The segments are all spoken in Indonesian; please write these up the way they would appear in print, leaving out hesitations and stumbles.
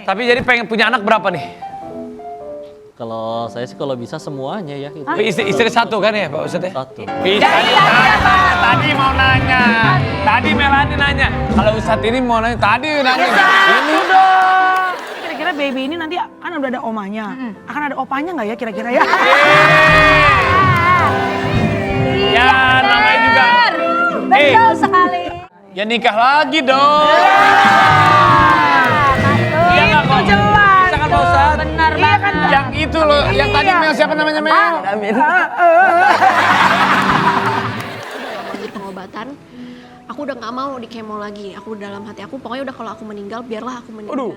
Tapi jadi pengen punya anak berapa nih? Kalau saya sih kalau bisa semuanya ya. Gitu. Istri satu kan ya Pak Ustadz ya? Satu. Bisa tadi mau nanya. Tadi Melani nanya. Kalau Ustadz ini mau nanya. Tadi nanya. Ini dong. Kira-kira baby ini nanti kan udah ada omanya. Akan ada opanya nggak ya kira-kira ya? Ya namanya juga. Betul sekali. Ya nikah lagi dong. Iya nggak kok? Jelas. Bisa kan Pak Ustadz? Benar banget. Yang itu loh. Yang tadi Mel siapa namanya Mel? Amin. Di pengobatan, aku udah gak mau di kemo lagi. Aku dalam hati aku, pokoknya udah kalau aku meninggal, biarlah aku meninggal. Aduh.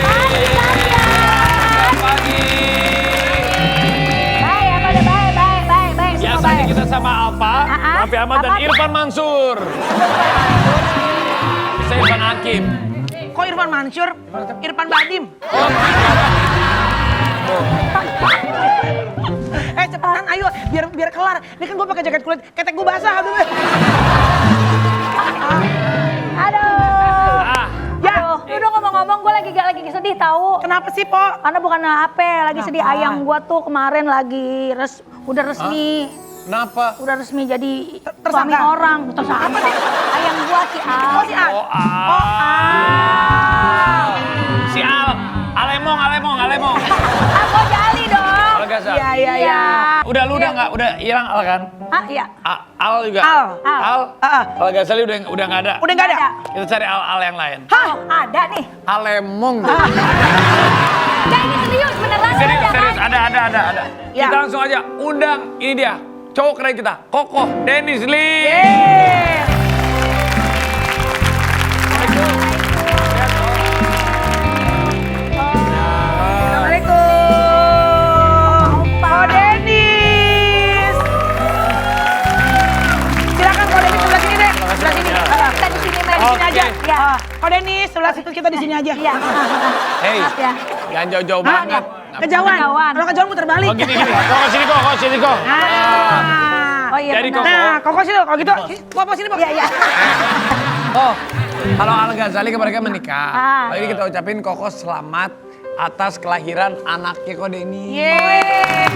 Baik. Biasanya kita sama Alfa, Raffi Ahmad dan Irfan Mansur. Saya Irfan Hakim. Kok Irfan Mansur? Irfan Badim. Cepetan ayo biar kelar. Ini kan gue pakai jaket kulit, ketek gue basah aduh. Aduh. Ya, Udah ngomong-ngomong gue lagi sedih tahu. kenapa sih, Po? Karena bukan HP, lagi sedih. Ayang gue tuh kemarin lagi udah resmi. Kenapa? Udah resmi jadi Tersangka? suami orang. Tersangka. Ayang gue si Al. Oh, si Al. Si Al. Alemong. Aku Jali dong. Al Gaza. Iya. Udah lu udah nggak? Udah hilang Al kan? Iya. Al juga. Al. Al Ghazali udah nggak ada. Udah nggak ada? Kita cari Al yang lain. Hah? Ada nih. Alemong. Enggak ini serius beneran Serius, ada kan? ada. Ya. Kita langsung aja undang, ini dia, cowok keren kita, Kokoh Dennis Lim. Assalamualaikum. Ko Dennis. Silakan Ko Dennis sebelah sini deh. Sebelah sini. Kita di sini main di sini aja. Ya. Ko Dennis sebelah situ kita di sini aja. Iya. Hei, Maaf ya. jangan jauh-jauh banget. Kejauhan. Kejauhan. Kalau kejauhan muter balik. Oh gini, kok sini kok. Oh iya. Jadi benar. Nah, Koko sini kalau gitu. Papa sini, Pak. Iya. Oh, kalau Al Ghazali mereka menikah. Ah. Jadi kita ucapin Kokoh selamat atas kelahiran anaknya Ko Dennis. Yeay.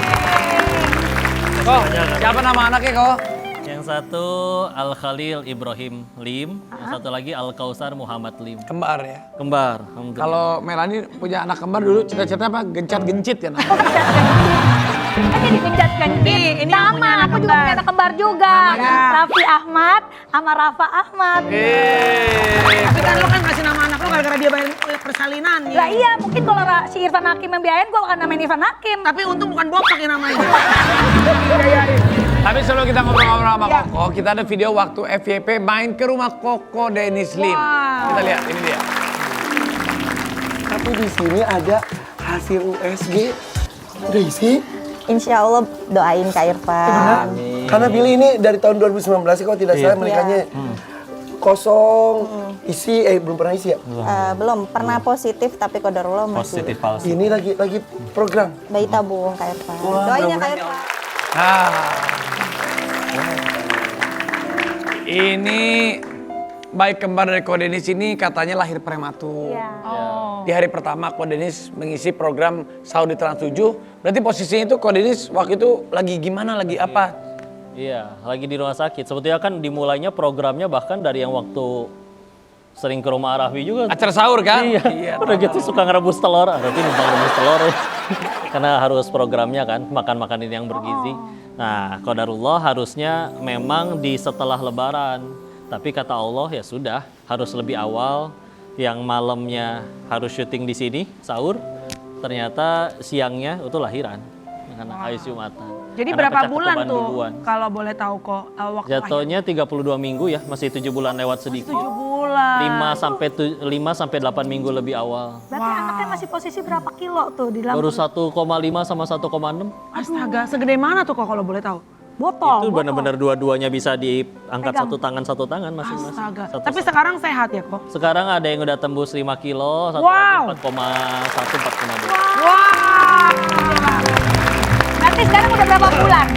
Koh, siapa nama anaknya Koh? Yang satu Al Khalil Ibrahim Lim, yang satu lagi Al Kausar Muhammad Lim. Kembar ya. Kembar. Alhamdulillah. Kalau Melani punya anak kembar dulu cita-citanya apa? Gencat-gencit ya namanya. Kan jadi gencat-gencit. Ini yang punya Sama, anak aku juga kembar. punya anak kembar juga. Namanya? Raffi Ahmad sama Rafa Ahmad. Tapi kan lo kan ngasih nama anak lo gara-gara dia bayar persalinan. Lah iya, mungkin kalau si Irfan Hakim yang biayain, gue akan namain Irfan Hakim. Tapi untung bukan bopak yang namanya. Tapi sebelum kita ngobrol-ngobrol sama Ya. Kokoh, kita ada video waktu FYP main ke rumah Kokoh Dennis Lim. Wow. Kita lihat, ini dia. Tapi di sini ada hasil USG. Udah isi? Insya Allah doain Kak Irfan. Karena Billy ini dari tahun 2019 sih kalau tidak salah menikahnya. Kosong, isi, belum pernah isi ya? Belum pernah positif tapi qadarullah masih. Positif palsu. Ini lagi program. Bayi tabung Kak Irfan. Wah, Doain ya mudah-mudahan. Kak Irfan. Ini bayi kembar dari Ko Dennis ini katanya lahir prematur. Iya. Di hari pertama Ko Dennis mengisi program Sahur di Trans 7. Berarti posisinya itu Ko Dennis waktu itu lagi gimana, lagi apa? Iya, lagi di rumah sakit. Sebetulnya kan dimulainya programnya bahkan dari yang waktu sering ke rumah Raffi juga. Acara sahur kan? Iya. Udah gitu suka ngerebus telur. Raffi numpang rebus telur. Karena harus programnya kan, makan-makanin yang bergizi. Nah, qadarullah harusnya memang di setelah lebaran. Tapi kata Allah ya sudah, harus lebih awal. Yang malamnya harus syuting di sini, sahur. Ternyata siangnya itu lahiran. Karena Ais Jumatan. Jadi Karena berapa pecah bulan ketuban tuh duluan. kalau boleh tahu kok waktu lahir? Jatuhnya 32 minggu ya, masih 7 bulan lewat sedikit. 7 bulan. 5 sampai 8 minggu lebih awal. Berarti anaknya masih posisi berapa kilo tuh di dalam? Baru 1,5 sama 1,6. Astaga, segede mana tuh kok kalau boleh tahu? Botol. Itu benar-benar dua-duanya bisa diangkat Pegang. satu tangan masing-masing. Astaga. Satu Tapi satu. sekarang sehat ya kok? Sekarang ada yang udah tembus 5 kilo, satu Wow. lagi 4,1, 4,2. Wah. Berarti sekarang udah berapa bulan?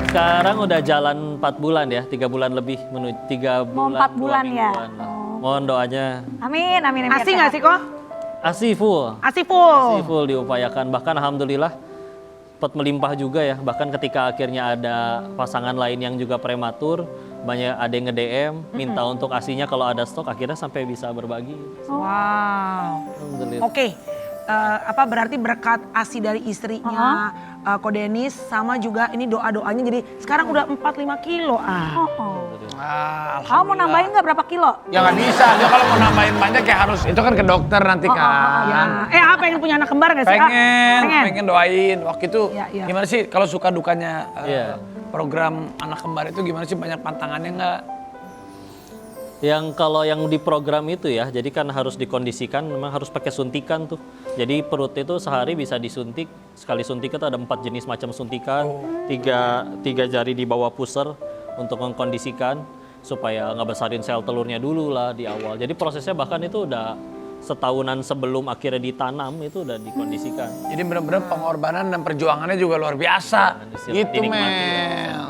Sekarang udah jalan 4 bulan ya, 3 bulan lebih menuju 3 Mau bulan. 4 bulan 2 ya? mingguan lah. Mohon doanya. Amin, amin. biar Asi nggak sehat. sih kok? ASI full. Asi full. Full diupayakan. Bahkan alhamdulillah cepat melimpah juga ya. Bahkan ketika akhirnya ada pasangan lain yang juga prematur, banyak ada yang nge-DM minta untuk ASInya kalau ada stok, akhirnya sampai bisa berbagi. Wow. Alhamdulillah. Oke, apa berarti berkat ASI dari istrinya Ko Denis sama juga ini doa-doanya jadi sekarang udah 4-5 kilo Oh, oh. Ah, Kamu mau nambahin nggak berapa kilo? Ya nggak bisa, dia kalau mau nambahin banyak ya harus, itu kan ke dokter nanti kan. Ya. Pengen punya anak kembar gak sih? Pengen doain. Waktu itu Ya. gimana sih kalau suka dukanya Iya. program anak kembar itu gimana sih, banyak pantangannya nggak? Yang kalau yang di program itu ya, jadi kan harus dikondisikan, memang harus pakai suntikan tuh. Jadi perut itu sehari bisa disuntik, sekali suntik itu ada 4 jenis macam suntikan, tiga jari di bawah pusar untuk mengkondisikan supaya nggak besarin sel telurnya dulu lah di awal. Jadi prosesnya bahkan itu udah setahunan sebelum akhirnya ditanam itu udah dikondisikan. Jadi benar-benar pengorbanan dan perjuangannya juga luar biasa. Gitu Dinikmati. Mel.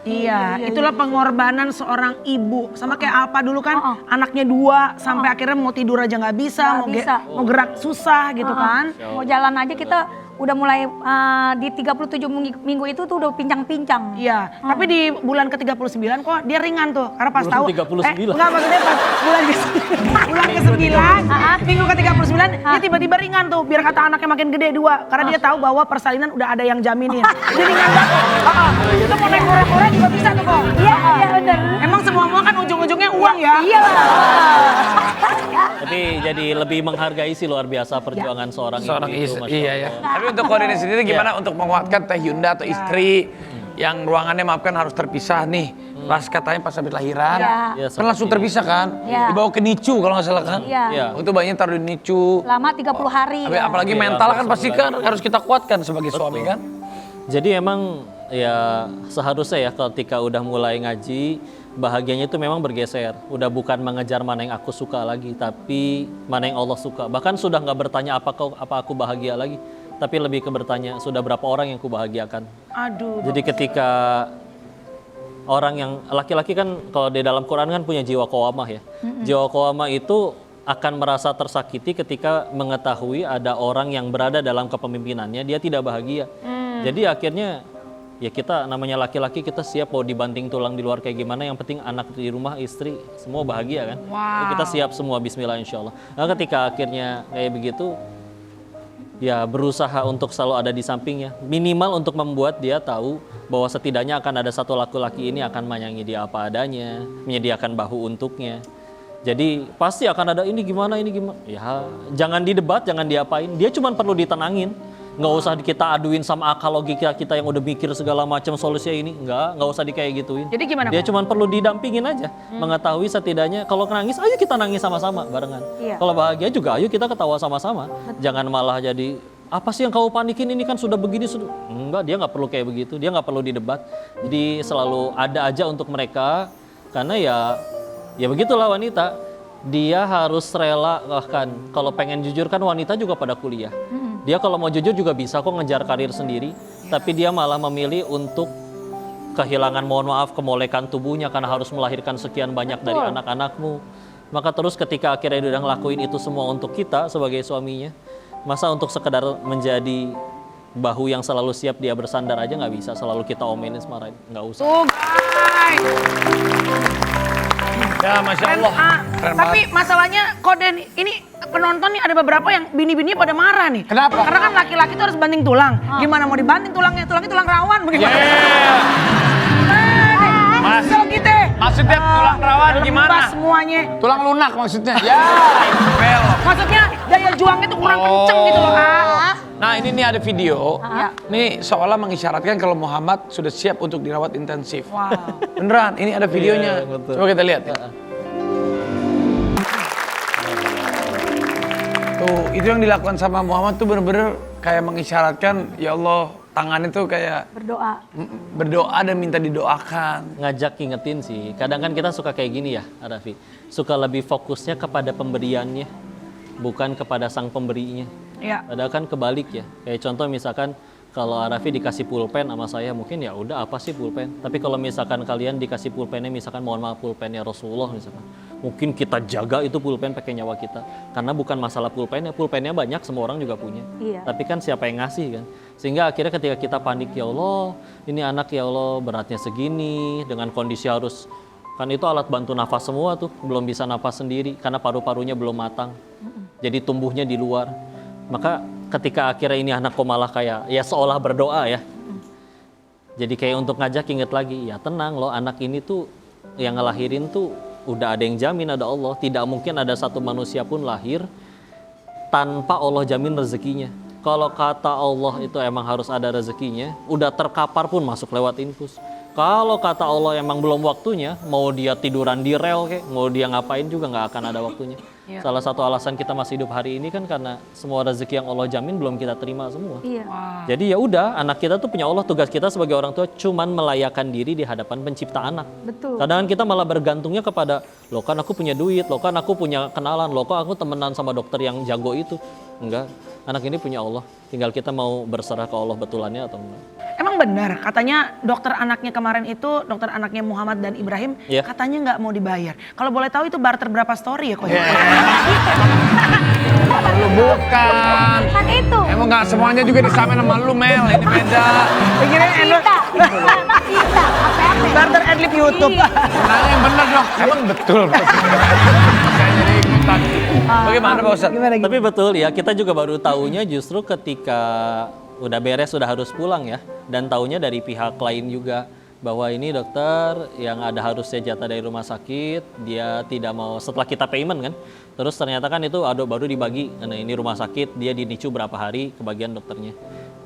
Iya, itulah pengorbanan seorang ibu. Sama kayak Alpa dulu kan, anaknya 2 sampai akhirnya mau tidur aja nggak bisa, Nggak bisa. mau gerak susah gitu kan. Mau jalan aja kita udah mulai di 37 minggu itu tuh udah pincang-pincang. Iya, tapi di bulan ke-39 kok dia ringan tuh. Karena pas tahu 39? enggak, maksudnya pas bulan ke-9 minggu ke-39 dia tiba-tiba ringan tuh biar kata anaknya makin gede 2 karena dia tahu bahwa persalinan udah ada yang jaminin. Jadi ringan banget. Itu mau naik kora-kora juga bisa tuh kok. Iya, iya benar. Emang semua kan ujung-ujungnya uang ya? Iya lah. Tapi jadi lebih menghargai sih luar biasa perjuangan seorang ibu itu, Masya Iya ya. Allah. Tapi untuk Ko Denis sendiri gimana untuk menguatkan Teh Yunda atau istri yang ruangannya maafkan harus terpisah nih. Pas katanya pas habis lahiran, Iya, kan langsung terpisah kan? Iya. Dibawa ke NICU kalau nggak salah kan? Iya. Iya. Itu bayinya taruh di NICU. Lama 30 hari. ya. Apalagi Iya, mental kan langsung pasti kan harus kita kuatkan sebagai suami kan? Jadi emang ya seharusnya ya ketika udah mulai ngaji, bahagianya itu memang bergeser. Udah bukan mengejar mana yang aku suka lagi, tapi mana yang Allah suka. Bahkan sudah nggak bertanya apa aku bahagia lagi, tapi lebih ke bertanya sudah berapa orang yang aku bahagiakan. Aduh. Jadi ketika orang yang laki-laki kan kalau di dalam Quran kan punya jiwa qawamah ya. Jiwa qawamah itu akan merasa tersakiti ketika mengetahui ada orang yang berada dalam kepemimpinannya dia tidak bahagia. Jadi akhirnya ya kita namanya laki-laki kita siap mau dibanting tulang di luar kayak gimana, yang penting anak di rumah, istri semua bahagia kan. Jadi kita siap semua, bismillah insyaallah. Nah ketika akhirnya kayak begitu ya berusaha untuk selalu ada di sampingnya, minimal untuk membuat dia tahu bahwa setidaknya akan ada satu laki-laki ini akan menyayangi dia apa adanya, menyediakan bahu untuknya. Jadi pasti akan ada ini gimana, ya jangan didebat, jangan diapain, dia cuma perlu ditenangin. Nggak usah kita aduin sama akal logika kita yang udah mikir segala macam solusinya ini, nggak usah kayak gituin. Jadi gimana, Dia Kok? cuma perlu didampingin aja, mengetahui setidaknya kalau nangis, ayo kita nangis sama-sama barengan. Iya. Kalau bahagia juga, ayo kita ketawa sama-sama. Jangan malah jadi apa sih yang kau panikin, ini kan sudah begini sudah. Enggak, dia nggak perlu kayak begitu, dia nggak perlu didebat. Jadi selalu ada aja untuk mereka, karena ya begitulah wanita. Dia harus rela, bahkan kalau pengen jujur kan wanita juga pada kuliah. Dia kalau mau jujur juga bisa kok ngejar karir sendiri, tapi dia malah memilih untuk kehilangan, mohon maaf, kemolekan tubuhnya karena harus melahirkan sekian banyak dari anak-anakmu. Maka terus ketika akhirnya dia udah ngelakuin itu semua untuk kita sebagai suaminya, masa untuk sekedar menjadi bahu yang selalu siap dia bersandar aja nggak bisa, selalu kita omelin, marahin, nggak usah. Tuh guys. Ya Masya Allah. Keren Tapi banget. masalahnya Koden ini penonton nih ada beberapa yang bini-bininya pada marah nih. Kenapa? Karena kan laki-laki tuh harus banting tulang. Gimana mau dibanting tulangnya? Tulangnya tulang rawan bagaimana? Mas, Kesel kita. maksudnya tulang rawan gimana? Lembas semuanya. Tulang lunak maksudnya. Ya, Mel. Maksudnya daya juangnya tuh kurang kenceng gitu loh, Kak. Nah ini nih ada video, Ya. nih seolah mengisyaratkan kalau Muhammad sudah siap untuk dirawat intensif. Wow. Beneran, ini ada videonya. Iya, betul. Coba kita lihat ya. Tuh, itu yang dilakukan sama Muhammad tuh bener-bener kayak mengisyaratkan, ya Allah, tangannya tuh kayak Berdoa. berdoa dan minta didoakan. Ngajak ingetin sih, kadang kan kita suka kayak gini ya Arafi, suka lebih fokusnya kepada pemberiannya bukan kepada sang pemberinya. Iya. Padahal kan kebalik ya, kayak contoh misalkan Kalau Arafi dikasih pulpen sama saya mungkin ya udah apa sih pulpen. Tapi kalau misalkan kalian dikasih pulpennya misalkan mohon maaf pulpennya Rasulullah misalkan. Mungkin kita jaga itu pulpen pakai nyawa kita. Karena bukan masalah pulpennya banyak semua orang juga punya. Iya. Tapi kan siapa yang ngasih kan. Sehingga akhirnya ketika kita panik ya Allah ini anak ya Allah beratnya segini dengan kondisi harus kan itu alat bantu nafas semua tuh belum bisa nafas sendiri karena paru-parunya belum matang. Jadi tumbuhnya di luar. Maka ketika akhirnya ini anak kok malah kayak ya seolah berdoa ya. Jadi kayak untuk ngajak inget lagi ya tenang loh anak ini tuh yang ngelahirin tuh udah ada yang jamin ada Allah. Tidak mungkin ada satu manusia pun lahir tanpa Allah jamin rezekinya. Kalau kata Allah itu emang harus ada rezekinya, udah terkapar pun masuk lewat infus. Kalau kata Allah emang belum waktunya, mau dia tiduran di rel kek, mau dia ngapain juga nggak akan ada waktunya. Salah satu alasan kita masih hidup hari ini kan karena semua rezeki yang Allah jamin belum kita terima semua. Iya. Jadi ya udah, anak kita tuh punya Allah, tugas kita sebagai orang tua cuman melayakkan diri di hadapan pencipta anak. Betul. Kadang kita malah bergantungnya kepada, loh kan aku punya duit, loh kan aku punya kenalan, loh kok aku temenan sama dokter yang jago itu. Enggak, anak ini punya Allah. Tinggal kita mau berserah ke Allah betulannya atau enggak. Emang benar katanya dokter anaknya kemarin itu dokter anaknya Muhammad dan Ibrahim Iya. katanya nggak mau dibayar. Kalau boleh tahu itu barter berapa story ya kok? Lu bukan. Kan itu. Emang nggak semuanya juga disamain sama lu Mel, ini beda. Pikirin Kita. Kita. Apa-apa. barter adlib YouTube. Iya. Nanya yang bener dong, emang betul. Saya jadi ikutan. Bagaimana Pak Ustadz? Gimana gitu? Tapi betul ya, kita juga baru tahunya justru ketika udah beres, sudah harus pulang ya. Dan tahunya dari pihak lain juga bahwa ini dokter yang ada harusnya jatah dari rumah sakit, dia tidak mau setelah kita payment kan. Terus ternyata kan itu baru dibagi, karena ini rumah sakit, dia dinicu berapa hari kebagian dokternya.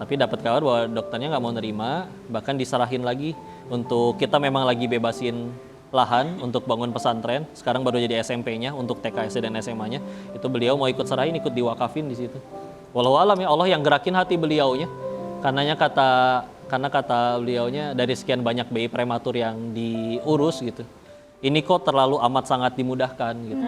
Tapi dapat kabar bahwa dokternya nggak mau nerima, bahkan diserahin lagi untuk kita memang lagi bebasin lahan untuk bangun pesantren. Sekarang baru jadi SMP-nya untuk TK, SD dan SMA-nya. Itu beliau mau ikut serahin, ikut diwakafin di situ. Walau alam ya Allah yang gerakin hati beliaunya. Karena kata beliaunya dari sekian banyak bayi prematur yang diurus gitu. Ini kok terlalu amat sangat dimudahkan gitu.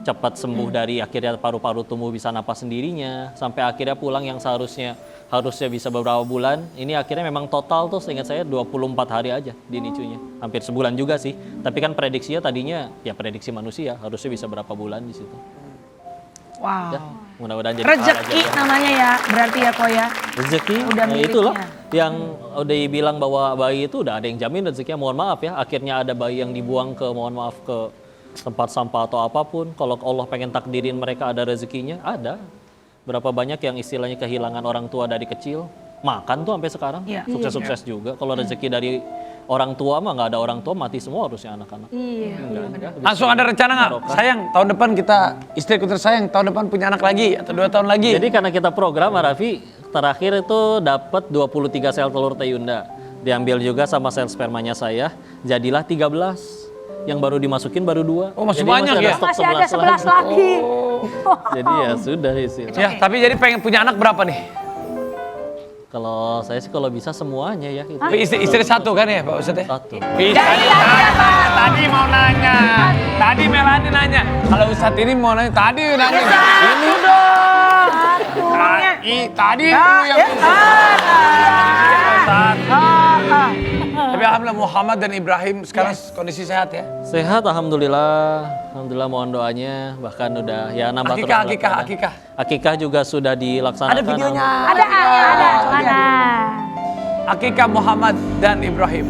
Cepat sembuh dari akhirnya paru-paru tumbuh bisa napas sendirinya sampai akhirnya pulang yang harusnya bisa beberapa bulan. Ini akhirnya memang total tuh seingat saya 24 hari aja di nicunya. Hampir sebulan juga sih. Tapi kan prediksinya tadinya ya prediksi manusia harusnya bisa berapa bulan di situ. Wow. Ya, mudah-mudahan jadi Rezeki pahala aja. namanya ya, berarti ya kok ya. Rezeki, Udah nah miliknya. itulah yang udah bilang bahwa bayi itu udah ada yang jamin rezekinya. Mohon maaf ya, akhirnya ada bayi yang dibuang ke tempat sampah atau apapun. Kalau Allah pengen takdirin mereka ada rezekinya, ada. Berapa banyak yang istilahnya kehilangan orang tua dari kecil, makan tuh sampai sekarang, Iya. sukses-sukses juga. Kalau rezeki dari orang tua mah nggak ada orang tua mati semua harusnya anak-anak. Iya. Enggak. Langsung ada rencana nggak? Sayang, tahun depan kita istriku tersayang, tahun depan punya anak lagi atau 2 tahun lagi. Jadi karena kita program Raffi terakhir itu dapat 23 sel telur Teyunda. Diambil juga sama sel spermanya saya, jadilah 13. Yang baru dimasukin baru 2. Oh, masih Jadi banyak ya? stok Masih ada 11 lagi. Jadi ya sudah isi. Ya, tapi jadi pengen punya anak berapa nih? Kalau saya sih kalau bisa semuanya ya. Itu. Istri satu kan ya Pak Ustadz ya? Satu. Tadi mau nanya. Tadi Melani nanya. Kalau Ustadz ini mau nanya. Tadi nanya. Ini dong. Tadi itu yang Tapi alhamdulillah Muhammad dan Ibrahim sekarang kondisi sehat ya. Sehat alhamdulillah. Alhamdulillah mohon doanya. Bahkan udah ya nambah terus. Akikah. Akikah juga sudah dilaksanakan. Ada videonya. Ada. Mana? Akikah Muhammad dan Ibrahim.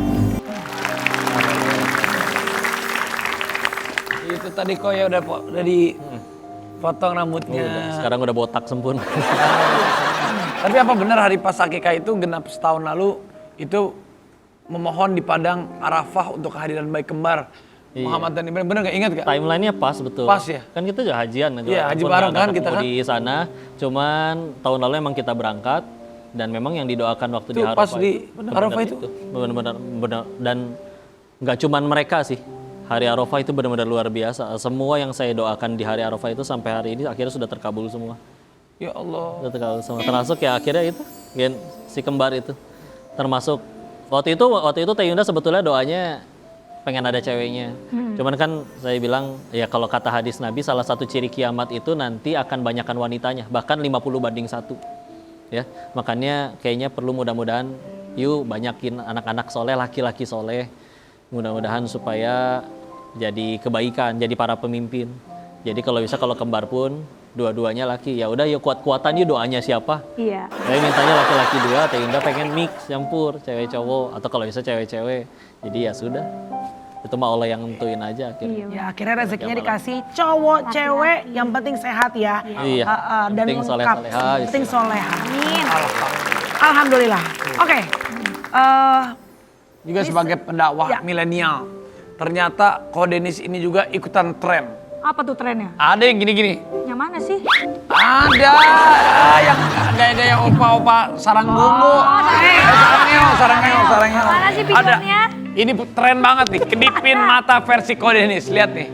Itu tadi kok ya udah dipotong rambutnya. Sekarang udah botak sempurna. Tapi apa benar hari pas akikah itu genap setahun lalu itu memohon di padang Arafah untuk kehadiran bayi kembar Muhammad dan Ibrahim, bener nggak? Ingat nggak? Timelinenya pas betul. Pas ya? Kan kita juga hajian. Iya, haji bareng kan kita kan. Di sana, cuman tahun lalu emang kita berangkat dan memang yang didoakan waktu Itu di pas Arafah di benar-benar Arafah itu? benar-benar dan nggak cuman mereka sih. Hari Arafah itu benar-benar luar biasa. Semua yang saya doakan di hari Arafah itu sampai hari ini akhirnya sudah terkabul semua. Ya Allah. Sudah terkabul semua. Termasuk ya akhirnya itu si kembar itu. Termasuk waktu itu Teyunda sebetulnya doanya pengen ada ceweknya. Cuman kan saya bilang ya kalau kata hadis Nabi salah satu ciri kiamat itu nanti akan banyakkan wanitanya, bahkan 50 banding 1. ya. Makanya kayaknya perlu mudah-mudahan yuk banyakin anak-anak soleh, laki-laki soleh. Mudah-mudahan supaya jadi kebaikan, jadi para pemimpin. Jadi kalau bisa kalau kembar pun dua-duanya laki, ya udah yuk kuat-kuatan yuk doanya siapa. Iya. Saya mintanya laki-laki 2, Teh Indah pengen mix, campur, cewek cowok atau kalau bisa cewek-cewek. Jadi ya sudah. Itu mah Allah yang nentuin aja akhirnya. Ya akhirnya rezekinya dikasih cowok, cewek, yang penting sehat ya. Iya. Dan Penting lengkap. soleh-soleha, Penting soleha. Amin. Alhamdulillah. Oke. Juga sebagai pendakwah Ya. milenial. Ternyata Ko Denis ini juga ikutan tren. Apa tuh trennya? Ada yang gini-gini. Yang mana sih? Ada yang gaya-gaya opa-opa sarang bungu. Sarang ngeo. Mana sih figurnya? Ini tren banget nih, kedipin mata versi Ko Denis. Lihat nih.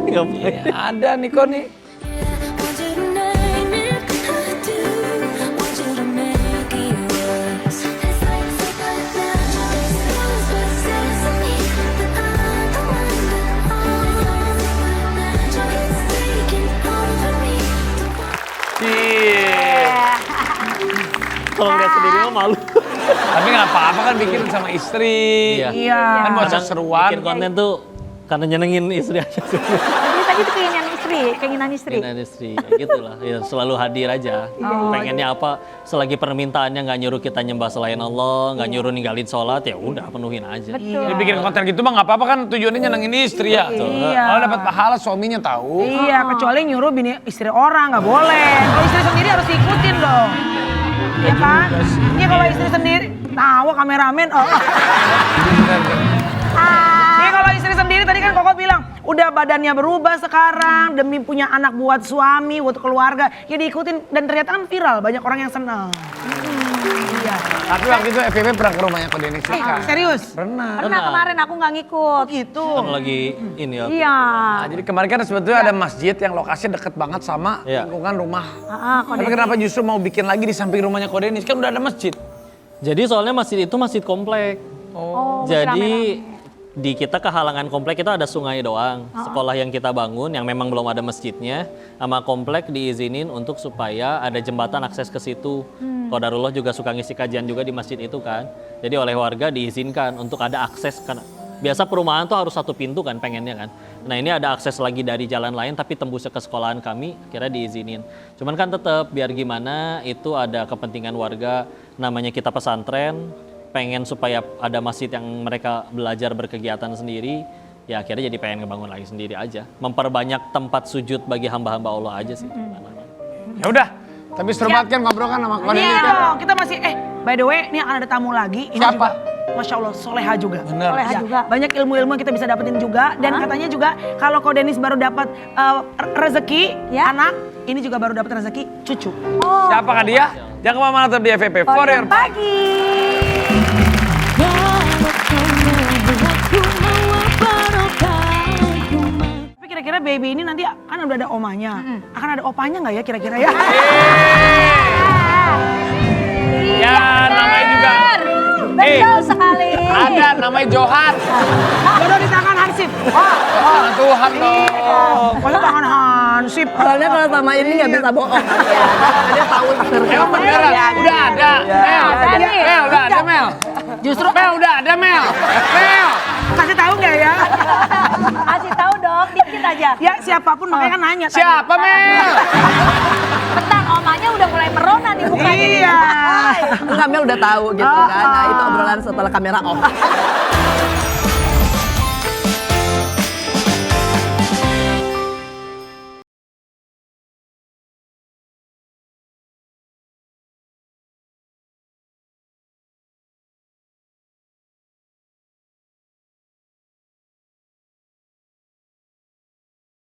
Ngapain? Ada nih Ko nih. Want you to name it, I do. Want you to make it worse. It's like but says to me that I'm the one that always it's taking over me. Kalau lihat sendiri mah malu. Tapi nggak apa-apa kan bikin sama istri. Iya. Kan buat Kadang seruan. bikin konten tuh karena nyenengin istri aja sih. Tadi itu keinginan istri. Keinginan istri, ya gitulah. Ya, selalu hadir aja. Pengennya apa? Selagi permintaannya nggak nyuruh kita nyembah selain Allah, nggak nyuruh ninggalin sholat, ya udah penuhin aja. Betul. Dibikin konten gitu mah nggak apa-apa kan tujuannya nyenengin istri ya. Iya. Kalau dapat pahala suaminya tahu. Iya, kecuali nyuruh bini istri orang nggak boleh. Kalau istri sendiri harus diikutin dong. Iya kan? Ini kalau istri sendiri, tahu kameramen. Oh. Ini kalau istri sendiri tadi kan Koko bilang udah badannya berubah sekarang demi punya anak buat suami, buat keluarga. Ya diikutin dan ternyata kan viral, banyak orang yang seneng. Iya. Tapi waktu itu FVP pernah ke rumahnya Ko Denis kan? Serius? Pernah. Pernah kemarin aku nggak ngikut. Gitu. Kan lagi ini ya. Iya. Nah, jadi kemarin kan sebetulnya ada masjid yang lokasinya deket banget sama Iya. lingkungan rumah. Kode. Tapi kenapa justru mau bikin lagi di samping rumahnya Ko Denis? Kan udah ada masjid. Jadi soalnya masjid itu masjid komplek. Oh, Jadi di kita kehalangan komplek itu ada sungai doang. Sekolah yang kita bangun yang memang belum ada masjidnya, sama komplek diizinin untuk supaya ada jembatan akses ke situ. Qadarullah juga suka ngisi kajian juga di masjid itu kan. Jadi oleh warga diizinkan untuk ada akses kan. Biasa perumahan tuh harus satu pintu kan pengennya kan. Nah ini ada akses lagi dari jalan lain tapi tembusnya ke sekolahan kami kira diizinin. Cuman kan tetap biar gimana itu ada kepentingan warga, namanya kita pesantren, pengen supaya ada masjid yang mereka belajar berkegiatan sendiri, ya akhirnya jadi pengen ngebangun lagi sendiri aja. Memperbanyak tempat sujud bagi hamba-hamba Allah aja sih. Ya udah. Tapi seru banget kan ngobrol kan sama Ko Denis. Iya dong, kita masih by the way, ini akan ada tamu lagi. Ini Siapa? juga, Masya Allah, soleha juga. Bener. Soleha Ya, juga. banyak ilmu-ilmu yang kita bisa dapetin juga. Dan katanya juga kalau Ko Denis baru dapat rezeki Ya. anak, ini juga baru dapat rezeki cucu. Siapa kan dia? Jangan kemana-mana tetap di FVP. For your Pagi. Tapi kira-kira baby ini nanti kan udah ada omanya. Akan ada opanya nggak ya kira-kira ya? Ya, namanya juga. Betul sekali. Ada namanya Johan. Jodoh di tangan Hansip. Tangan Tuhan dong. Pokoknya tangan Hansip. Soalnya kalau sama ini nggak bisa bohong. Dia tahu Emang beneran? Udah ada. Mel. Ada nih. Mel, udah ada Mel. Justru Mel, udah ada Mel. Mel. kasih tahu nggak ya? Kasih tahu dong, dikit aja. Ya siapapun makanya kan nanya. tadi. Siapa Mel? Bentar, omanya udah mulai merona nih mukanya. Iya. Enggak, Mel udah tahu gitu kan. Nah, itu obrolan setelah kamera off.